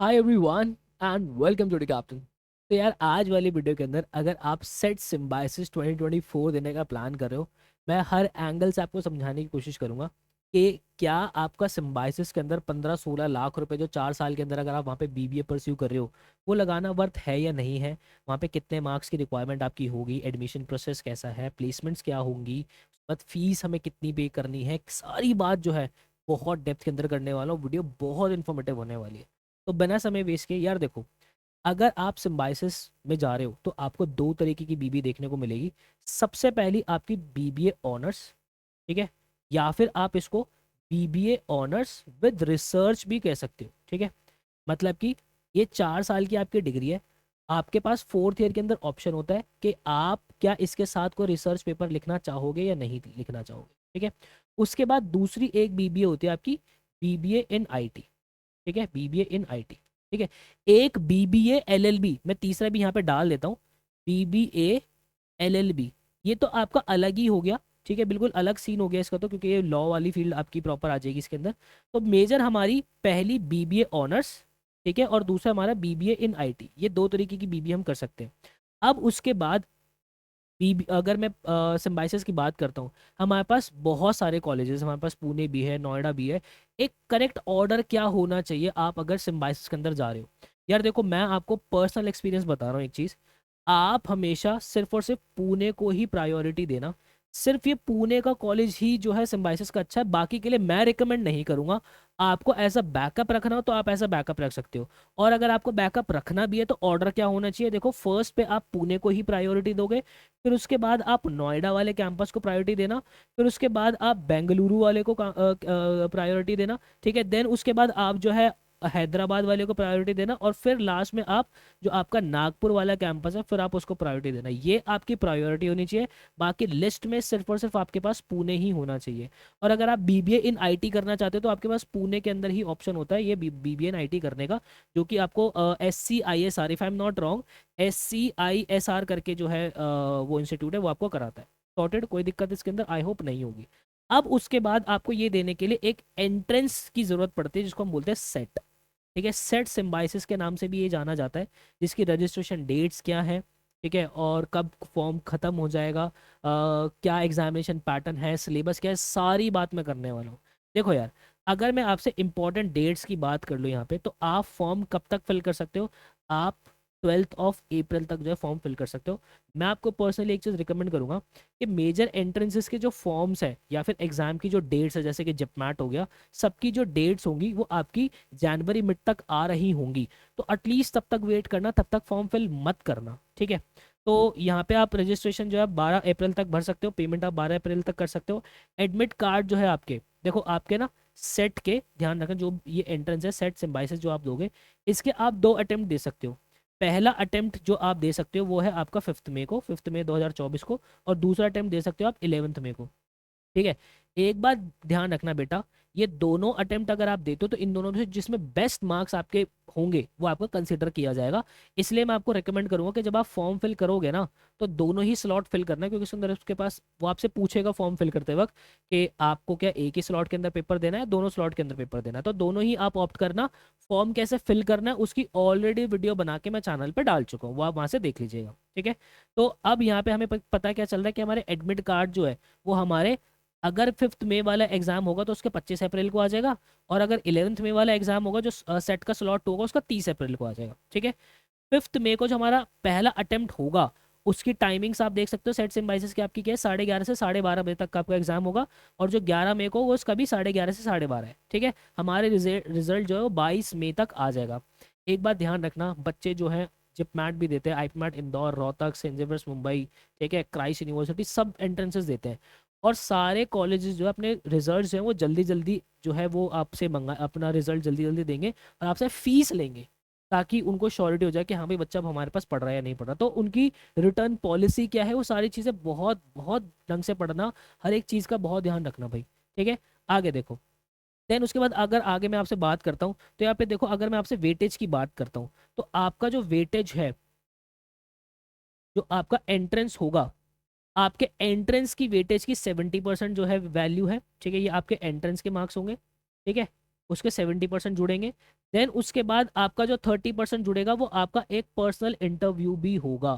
Hi everyone and welcome to the captain. तो यार आज वाली वीडियो के अंदर अगर आप सेट सिम्बायोसिस 2024 देने का प्लान कर रहे हो, मैं हर एंगल से आपको समझाने की कोशिश करूंगा कि क्या आपका सिम्बायोसिस के अंदर 15-16 लाख रुपए जो 4 साल के अंदर अगर आप वहाँ पे बीबीए परस्यू कर रहे हो वो लगाना वर्थ है या नहीं है। वहाँ पे कितने मार्क्स की रिक्वायरमेंट आपकी होगी, एडमिशन प्रोसेस कैसा है, प्लेसमेंट्स क्या होंगी, उसके बाद फीस हमें कितनी पे करनी है, सारी बात जो है बहुत डेप्थ के अंदर करने वाला हूँ। वीडियो बहुत इन्फॉर्मेटिव होने वाली है। तो बिना समय वेस्ट किए यार देखो, अगर आप सिम्बायोसिस में जा रहे हो तो आपको दो तरीके की बीबी देखने को मिलेगी। सबसे पहली आपकी बीबीए ऑनर्स, ठीक है, या फिर आप इसको बीबीए ऑनर्स विद रिसर्च भी कह सकते हो। ठीक है, मतलब कि ये 4 साल की आपकी डिग्री है। आपके पास फोर्थ ईयर के अंदर ऑप्शन होता है कि आप क्या इसके साथ कोई रिसर्च पेपर लिखना चाहोगे या नहीं लिखना चाहोगे। ठीक है, उसके बाद दूसरी एक बीबीए होती है आपकी, बीबीए इन आईटी। ठीक है, बीबीए इन आईटी। ठीक है, एक बीबीए एलएलबी, मैं तीसरा भी यहाँ पे डाल देता हूँ, बीबीए एलएलबी। ये तो आपका अलग ही हो गया। ठीक है, बिल्कुल अलग सीन हो गया इसका तो, क्योंकि ये लॉ वाली फील्ड आपकी प्रॉपर आ जाएगी इसके अंदर। तो मेजर हमारी पहली बीबीए ऑनर्स, ठीक है, और दूसरा हमारा बीबीए इन आईटी। ये दो तरीके की बीबीए हम कर सकते हैं। अब उसके बाद अगर मैं सिम्बायोसिस की बात करता हूँ, हमारे पास बहुत सारे कॉलेजेस, हमारे पास पुणे भी है, नोएडा भी है। एक करेक्ट ऑर्डर क्या होना चाहिए आप अगर सिम्बायोसिस के अंदर जा रहे हो? यार देखो, मैं आपको पर्सनल एक्सपीरियंस बता रहा हूँ एक चीज़। आप हमेशा सिर्फ और सिर्फ पुणे को ही प्रायोरिटी देना। सिर्फ ये पुणे का कॉलेज ही जो है सिम्बायोसिस का अच्छा है, बाकी के लिए मैं रिकमेंड नहीं करूंगा। आपको ऐसा बैकअप रखना हो तो आप ऐसा बैकअप रख सकते हो। और अगर आपको बैकअप रखना भी है तो ऑर्डर क्या होना चाहिए? देखो, फर्स्ट पे आप पुणे को ही प्रायोरिटी दोगे, फिर उसके बाद आप नोएडा वाले कैंपस को प्रायोरिटी देना, फिर उसके बाद आप बेंगलुरु वाले को प्रायोरिटी देना। ठीक है, देन उसके बाद आप जो है हैदराबाद वाले को प्रायोरिटी देना, और फिर लास्ट में आप जो आपका नागपुर वाला कैंपस है फिर आप उसको प्रायोरिटी देना। ये आपकी प्रायोरिटी होनी चाहिए। बाकी लिस्ट में सिर्फ और सिर्फ आपके पास पुणे ही होना चाहिए। और अगर आप बीबीए इन आईटी करना चाहते हो तो आपके पास पुणे के अंदर ही ऑप्शन होता है ये बीबीए इन आईटी करने का, जो कि आपको SCISR, if I am not wrong, SCISR करके जो है वो इंस्टीट्यूट है, वो आपको कराता है। सॉर्टेड, कोई दिक्कत इसके अंदर आई होप नहीं होगी। अब उसके बाद आपको ये देने के लिए एक एंट्रेंस की जरूरत पड़ती है जिसको हम बोलते हैं सेट। ठीक है, सेट सिम्बायोसिस के नाम से भी ये जाना जाता है, जिसकी रजिस्ट्रेशन डेट्स क्या है, ठीक है, और कब फॉर्म खत्म हो जाएगा, क्या एग्जामिनेशन पैटर्न है, सिलेबस क्या है, सारी बात मैं करने वाला हूँ। देखो यार, अगर मैं आपसे इंपॉर्टेंट डेट्स की बात कर लूँ यहाँ पे, तो आप फॉर्म कब तक फिल कर सकते हो? आप 12 तक जो है फॉर्म फिल कर सकते हो। मैं आपको पर्सनली एक चीज़ रिकमेंड करूंगा कि मेजर एंट्रेंसेस के जो फॉर्म्स है या फिर एग्जाम की जो डेट्स है, जैसे कि जिपमैट हो गया, सबकी जो डेट्स होंगी वो आपकी जनवरी मिड तक आ रही होंगी। तो एटलीस्ट तब तक वेट करना, तब तक फॉर्म फिल मत करना। ठीक है, तो यहाँ पे आप रजिस्ट्रेशन जो है 12 अप्रैल तक भर सकते हो, पेमेंट आप 12 अप्रैल तक कर सकते हो। एडमिट कार्ड जो है आपके, देखो आपके ना सेट के, ध्यान रखें, जो ये एंट्रेंस है सेट सिम्बायोसिस जो आप दोगे, इसके आप 2 अटेम्प्ट दे सकते हो। पहला अटेम्प्ट जो आप दे सकते हो वो है आपका 5 मई को, 5 मई 2024 को, और दूसरा अटेम्प्ट दे सकते हो आप 11 मई को। ठीक है, एक बात ध्यान रखना बेटा, ये दोनों अटेम्प्ट अगर आप देते हो तो इन दोनों में से जिसमें बेस्ट मार्क्स आपके होंगे वो आपको कंसिडर किया जाएगा। इसलिए मैं आपको रेकमेंड करूंगा कि जब आप फॉर्म फिल करोगे ना, तो दोनों ही स्लॉट फिल करना है, क्योंकि उसके अंदर उसके पास वो आपसे पूछेगा फॉर्म फिल करते वक्त कि आपको क्या एक ही स्लॉट के अंदर पेपर देना है, दोनों स्लॉट के अंदर पेपर देना है, तो दोनों ही आप ऑप्ट करना। फॉर्म कैसे फिल करना है उसकी ऑलरेडी वीडियो बना के मैं चैनल पर डाल चुका हूँ, वो आप वहाँ से देख लीजिएगा। ठीक है, तो अब यहाँ पे हमें पता क्या चल रहा है कि हमारे एडमिट कार्ड जो है वो हमारे, अगर 5 मई वाला एग्जाम होगा तो उसके 25 अप्रैल को आ जाएगा, और अगर 11 मई वाला एग्जाम होगा जो सेट का स्लॉट होगा उसका 30 अप्रैल को आ जाएगा। ठीक है, 5 मई को जो हमारा पहला अटेम्प्ट होगा उसकी टाइमिंग्स आप देख सकते हो, सेट सिम्बायोसिस की आपकी क्या है, 11:30 से 12:30 बजे तक का आपका एग्जाम होगा। और जो 11 मई को वो उसका भी 11:30 से 12:30 है। ठीक है, हमारे रिजल्ट जो है वो 22 मई तक आ जाएगा। एक बात ध्यान रखना, बच्चे जो है जिपमैट भी देते हैं, आईपमैट इंदौर, रोहतक, सेंट जेवियर्स मुंबई, ठीक है, क्राइस्ट यूनिवर्सिटी, सब एंट्रेंसेस देते हैं। और सारे कॉलेजेस जो है अपने रिजल्ट जो है वो जल्दी जल्दी जो है वो आपसे मंगा, अपना रिजल्ट जल्दी जल्दी देंगे और आपसे फीस लेंगे, ताकि उनको श्योरिटी हो जाए कि हाँ भाई बच्चा अब हमारे पास पढ़ रहा है या नहीं पढ़ रहा। तो उनकी रिटर्न पॉलिसी क्या है, वो सारी चीज़ें बहुत बहुत ढंग से पढ़ना, हर एक चीज़ का बहुत ध्यान रखना भाई। ठीक है, आगे देखो, देन उसके बाद अगर आगे मैं आपसे बात करता हूँ तो यहाँ पे देखो, अगर मैं आपसे वेटेज की बात करता हूँ तो आपका जो वेटेज है, जो आपका एंट्रेंस होगा, आपके एंट्रेंस की वेटेज की 70% जो है वैल्यू है। ठीक है, ये आपके एंट्रेंस के मार्क्स होंगे। ठीक है, उसके 70% जुड़ेंगे। देन उसके बाद आपका जो 30% जुड़ेगा वो आपका एक पर्सनल इंटरव्यू भी होगा।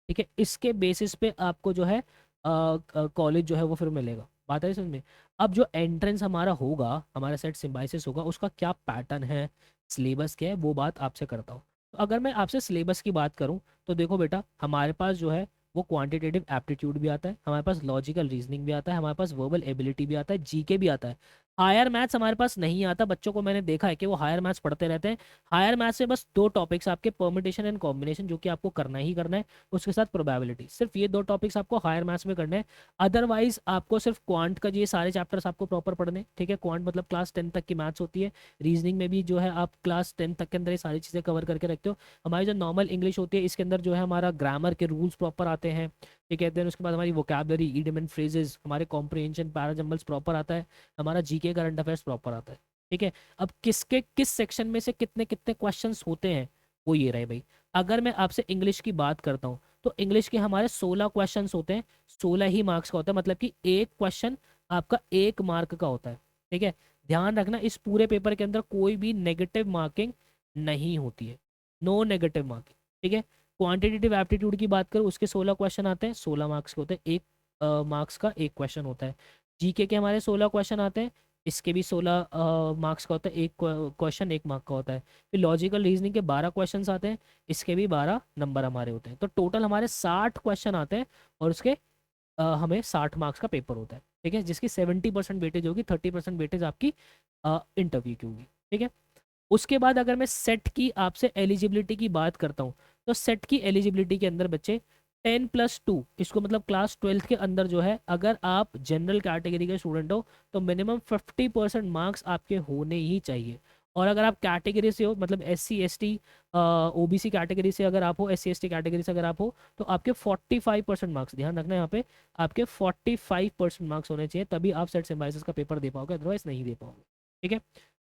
ठीक है, इसके बेसिस पे आपको जो है कॉलेज जो है वो फिर मिलेगा। बात है समझ में। अब जो एंट्रेंस हमारा होगा, हमारा सेट सिम्बाइसिस होगा, उसका क्या पैटर्न है, सिलेबस क्या है, वो बात आपसे करता हूँ। तो अगर मैं आपसे सिलेबस की बात करूँ तो देखो बेटा, हमारे पास जो है वो क्वांटिटेटिव एप्टीट्यूड भी आता है, हमारे पास लॉजिकल रीजनिंग भी आता है, हमारे पास वर्बल एबिलिटी भी आता है, जीके भी आता है। हायर मैथ्स हमारे पास नहीं आता, बच्चों को मैंने देखा है कि वो हायर मैथ्स पढ़ते रहते हैं। हायर मैथ्स में बस दो टॉपिक्स आपके, परमिटेशन एंड कॉम्बिनेशन, जो कि आपको करना ही करना है, उसके साथ प्रोबेबिलिटी, सिर्फ ये दो टॉपिक्स आपको हायर मैथ्स में करने हैं। अदरवाइज आपको सिर्फ क्वांट का ये सारे चैप्टर्स आपको प्रॉपर पढ़ने। ठीक है, क्वांट मतलब क्लास 10 तक की मैथ्स होती है। रीजनिंग में भी जो है आप क्लास 10 तक के अंदर ये सारी चीज़ें कवर करके रखते हो। हमारी जो नॉर्मल इंग्लिश होती है, इसके अंदर जो है हमारा ग्रामर के रूल्स प्रॉपर आते हैं। ठीक है, देन उसके बाद हमारी वोकैबलरी, ईडियम एंड फ्रेजेस, हमारे कॉम्प्रिहेंशन, पैराजम्बल्स प्रॉपर आता है, हमारा जीके करंट अफेयर्स प्रॉपर आता है। ठीक है, अब किसके किस सेक्शन में से कितने कितने क्वेश्चंस होते हैं, वो ये रहे भाई। अगर मैं आपसे इंग्लिश की बात करता हूँ तो इंग्लिश के हमारे 16 क्वेश्चंस होते हैं। 16 ही मार्क्स का होता है, मतलब कि एक क्वेश्चन आपका 1 मार्क का होता है। ठीक है, ध्यान रखना इस पूरे पेपर के अंदर कोई भी नेगेटिव मार्किंग नहीं होती है, नो नेगेटिव मार्किंग। ठीक है, क्वांटिटेटिव एप्टीट्यूड की बात करूँ, उसके 16 क्वेश्चन आते हैं, 16 मार्क्स के होते हैं, एक मार्क्स का एक क्वेश्चन होता है। जीके के हमारे 16 क्वेश्चन आते हैं, इसके भी 16 मार्क्स का होता है, एक क्वेश्चन 1 मार्क का होता है। फिर लॉजिकल रीजनिंग के 12 क्वेश्चन आते हैं, इसके भी 12 नंबर हमारे होते हैं। तो टोटल हमारे 60 क्वेश्चन आते हैं, और उसके हमें 60 मार्क्स का पेपर होता है। ठीक है, जिसकी 70% वेटेज होगी, 30% वेटेज आपकी इंटरव्यू की होगी। ठीक है, उसके बाद अगर मैं सेट की आपसे एलिजिबिलिटी की बात करता हूँ, तो सेट की एलिजिबिलिटी के अंदर बच्चे 10+2, इसको मतलब क्लास 12 के अंदर जो है, अगर आप जनरल कैटेगरी के स्टूडेंट हो तो मिनिमम 50% मार्क्स आपके होने ही चाहिए। और अगर आप कैटेगरी से हो, मतलब SC ST OBC कैटेगरी से अगर आप हो, SC ST कैटेगरी से अगर आप हो, तो आपके 45% मार्क्स, ध्यान रखना यहाँ पे, आपके 45% मार्क्स होने चाहिए, तभी आप सेट सिम्बाइसिस का पेपर दे पाओगे, अदरवाइज नहीं दे पाओगे। ठीक है,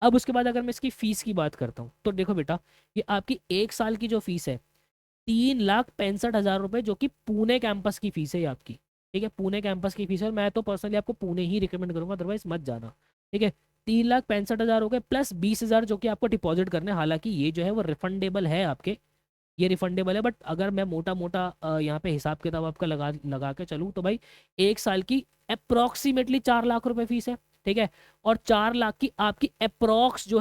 अब उसके बाद अगर मैं इसकी फीस की बात करता हूँ तो देखो बेटा, ये आपकी 1 साल की जो फीस है 3,65,000 रुपये, जो कि पुणे कैंपस की फीस है ये आपकी। ठीक है, पुणे कैंपस की फीस है, और मैं तो पर्सनली आपको पुणे ही रिकमेंड करूंगा, अदरवाइज मत जाना। ठीक है, 3,65,000 हो गए, प्लस 20,000 जो कि आपको डिपॉजिट करने हैं। हालांकि ये जो है वो रिफंडेबल है आपके, ये रिफंडेबल है, बट अगर मैं मोटा मोटा यहाँ पे हिसाब किताब आपका लगा लगा के चलूँ तो भाई 1 साल की अप्रोक्सीमेटली 4 लाख रुपए फीस है। ठीक है, और 4 लाख की आपकी अप्रोक्स जो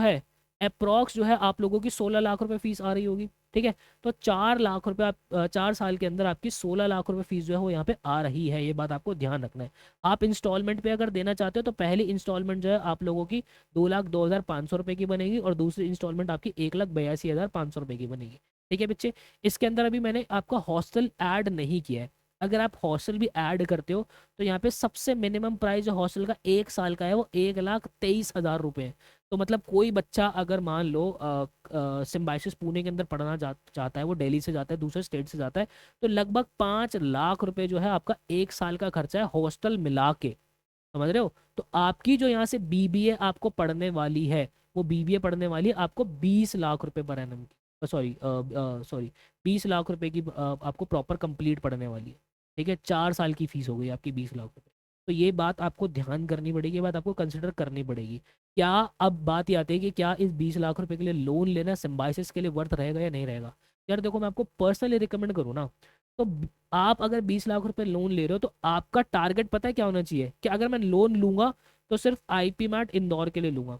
है आप लोगों की 16 लाख रुपए फीस आ रही होगी। ठीक है, तो 4 लाख रुपए आप 4 साल के अंदर आपकी 16 लाख रुपए फीस जो है वो यहाँ पे आ रही है, ये बात आपको ध्यान रखना है। आप इंस्टॉलमेंट पे अगर देना चाहते हो तो पहली इंस्टॉलमेंट जो है आप लोगों की 2,02,500 रुपये की बनेगी, और दूसरी इंस्टॉलमेंट आपकी 1,82,500 रुपये की बनेगी। ठीक है बच्चे, इसके अंदर अभी मैंने आपका हॉस्टल ऐड नहीं किया है। अगर आप हॉस्टल भी ऐड करते हो तो यहाँ पे सबसे मिनिमम प्राइस जो हॉस्टल का 1 साल का है वो 1,23,000 रुपये है। तो मतलब कोई बच्चा अगर मान लो सिम्बाइसिस पुणे के अंदर पढ़ना चाहता है, वो दिल्ली से जाता है, दूसरे स्टेट से जाता है, तो लगभग 5 लाख रुपए जो है आपका 1 साल का खर्चा है हॉस्टल मिला के। समझ रहे हो? तो आपकी जो यहाँ से बीबीए आपको पढ़ने वाली है, वो बीबीए पढ़ने वाली है आपको 20 लाख रुपए पर एनम की, सॉरी 20 लाख रुपए की आपको प्रॉपर कंप्लीट पढ़ने वाली है। ठीक है, 4 साल की फीस हो गई आपकी 20 लाख रुपए। तो ये बात आपको ध्यान करनी पड़ेगी, ये बात आपको कंसिडर करनी पड़ेगी। क्या, अब बात ये आती है कि क्या इस 20 लाख रुपए के लिए लोन लेना सिम्बाइसिस के लिए वर्थ रहेगा या नहीं रहेगा। यार देखो, मैं आपको पर्सनली रिकमेंड करूँ ना, तो आप अगर 20 लाख रुपए लोन ले रहे हो तो आपका टारगेट पता है क्या होना चाहिए, कि अगर मैं लोन लूंगा तो सिर्फ IP मैट इंदौर के लिए लूंगा,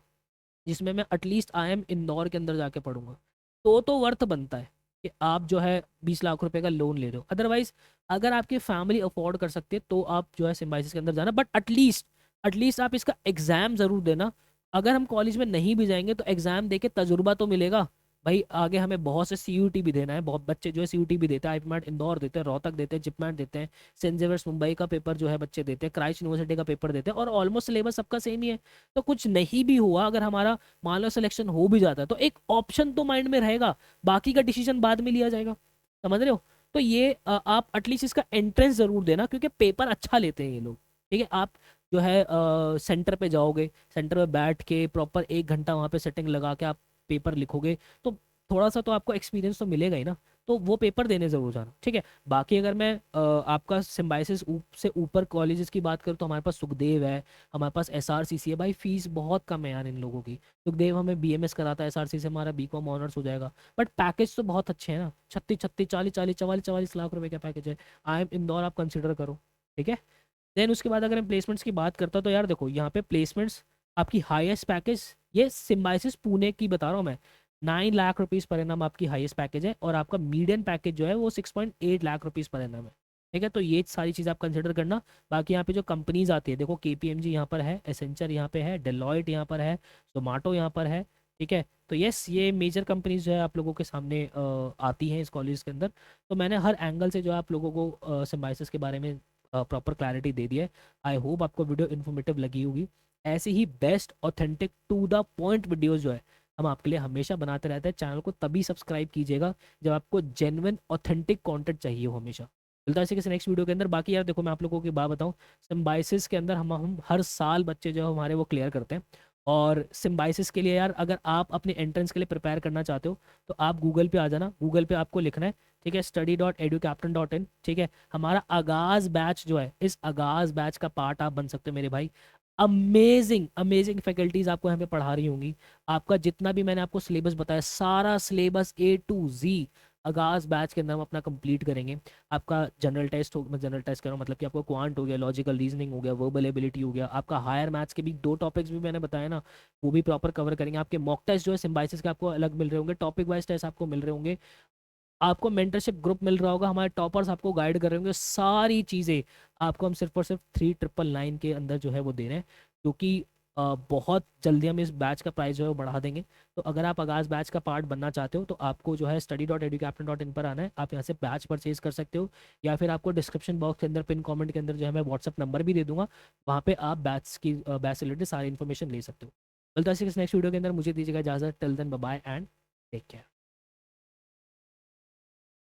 जिसमें मैं एटलीस्ट IIM इंदौर के अंदर जाके पढ़ूंगा। तो वर्थ बनता है कि आप जो है 20 लाख रुपए का लोन ले रहे हो। अदरवाइज अगर आपकी फैमिली अफोर्ड कर सकती है तो आप जो है सिम्बाइसिस के अंदर जाना, बट एटलीस्ट आप इसका एग्जाम जरूर देना। अगर हम कॉलेज में नहीं भी जाएंगे तो एग्जाम दे के तजुर्बा तो मिलेगा भाई। आगे हमें बहुत से CUT भी देना है, बहुत बच्चे जो है CUT भी देते हैं, IPMAT इंदौर देते हैं, रोहतक देते हैं, जिपमैट देते हैं, सेंट जेवियर्स मुंबई का पेपर जो है बच्चे देते हैं, क्राइस्ट यूनिवर्सिटी का पेपर देते हैं, और ऑलमोस्ट सिलेबस सबका सेम ही है। तो कुछ नहीं भी हुआ, अगर हमारा मान लो सिलेक्शन हो भी जाता है, तो एक ऑप्शन तो माइंड में रहेगा, बाकी का डिसीजन बाद में लिया जाएगा। समझ रहे हो? तो ये आप एटलीस्ट इसका एंट्रेंस जरूर देना, क्योंकि पेपर अच्छा लेते हैं ये लोग। ठीक है, आप जो है सेंटर पे जाओगे, सेंटर पे बैठ के प्रॉपर 1 घंटा वहाँ पे सेटिंग लगा के आप पेपर लिखोगे, तो थोड़ा सा तो आपको एक्सपीरियंस तो मिलेगा ही ना। तो वो पेपर देने ज़रूर जाना, ठीक है। बाकी अगर मैं आपका सिम्बाइसिस से ऊपर कॉलेजेस की बात करूँ तो हमारे पास सुखदेव है, हमारे पास SRCC है। भाई फीस बहुत कम है यार इन लोगों की। सुखदेव हमें BMS कराता है, SRCC से हमारा BCom ऑनर्स हो जाएगा। बट पैकेज तो बहुत अच्छे हैं ना, 36 36 40 40 44 लाख रुपए का पैकेज है। इंदौर आप कंसिडर करो, ठीक है। देन उसके बाद अगर हम प्लेसमेंट्स की बात करता तो यार देखो यहाँ पे प्लेसमेंट्स आपकी हाईएस्ट पैकेज, ये सिम्बाइसिस पुणे की बता रहा हूँ मैं, 9 लाख रुपीज़ पर एनम आपकी हाईएस्ट पैकेज है, और आपका मीडियन पैकेज जो है वो 6.8 लाख रुपीज़ पर एनम है, ठीक है। तो ये सारी चीज़ आप कंसिडर करना। बाकी यहाँ पे जो कंपनीज आती है, देखो KPMG यहाँ पर है, एसेंचर यहाँ पे है, डेलॉयट यहाँ पर है, जोमाटो यहाँ पर है, ठीक है। तो यस, ये मेजर कंपनीज जो है आप लोगों के सामने आती हैं इस कॉलेज के अंदर। तो मैंने हर एंगल से जो है आप लोगों को सिम्बाइसिस के बारे में प्रॉपर क्लैरिटी दे दी है। आई होप आपको वीडियो इन्फॉर्मेटिव लगी होगी। ऐसे ही best authentic to the point videos जो है हम आपके लिए हमेशा बनाते रहते हैं। चैनल को तभी सब्सक्राइब कीजिएगा जब आपको जेन्युइन ऑथेंटिक कंटेंट चाहिए हो हमेशा। मिलता है ऐसे किसी नेक्स्ट वीडियो के अंदर। बाकी यार देखो मैं आप लोगों की बात बताऊं, सिम्बाइसिस के अंदर हम हर साल बच्चे जो है हमारे वो क्लियर करते हैं। और सिम्बाइसिस के लिए यार अगर आप अपने एंट्रेंस के लिए प्रिपेयर करना चाहते हो तो आप गूगल पे आ जाना, गूगल पे आपको लिखना है, ठीक है, study.educaptain.in, ठीक है। हमारा आगाज बैच जो है, इस आगाज बैच का पार्ट आप बन सकते हो मेरे भाई। अमेजिंग अमेजिंग फैकल्टीज आपको यहाँ पे पढ़ा रही होंगी। आपका जितना भी मैंने आपको सिलेबस बताया, सारा सिलेबस A to Z आगाज बैच के अंदर हम अपना कंप्लीट करेंगे। आपका जनरल टेस्ट हो, मैं जनरल टेस्ट कर रहा हूँ मतलब कि आपको क्वांट हो गया, लॉजिकल रीजनिंग हो गया, वर्बल एबिलिटी हो गया, आपका हायर मैथ्स के भी 2 टॉपिक्स भी मैंने बताया ना, वो भी प्रॉपर कवर करेंगे। आपके मॉक टेस्ट जो है सिम्बाइसिस के आपको अलग मिल रहे होंगे, टॉपिक वाइज टेस्ट आपको मिल रहे होंगे, आपको मेंटरशिप ग्रुप मिल रहा होगा, हमारे टॉपर्स आपको गाइड कर रहे होंगे। सारी चीज़ें आपको हम सिर्फ और सिर्फ 3999 के अंदर जो है वो दे रहे हैं, क्योंकि बहुत जल्दी हम इस बैच का प्राइस जो है वो बढ़ा देंगे। तो अगर आप आगाज बैच का पार्ट बनना चाहते हो तो आपको जो है study.educaptain.in पर आना है, आप यहाँ से बैच परचेज कर सकते हो, या फिर आपको डिस्क्रिप्शन बॉक्स के अंदर पिन कमेंट के अंदर जो है मैं व्हाट्सअप नंबर भी दे दूंगा, वहाँ पे आप बैच से रिलेटेड सारी इन्फॉर्मेशन ले सकते हो। बोलता है नेक्स्ट वीडियो के अंदर, मुझे दीजिएगा इजाज़त। Till then bye bye and take care.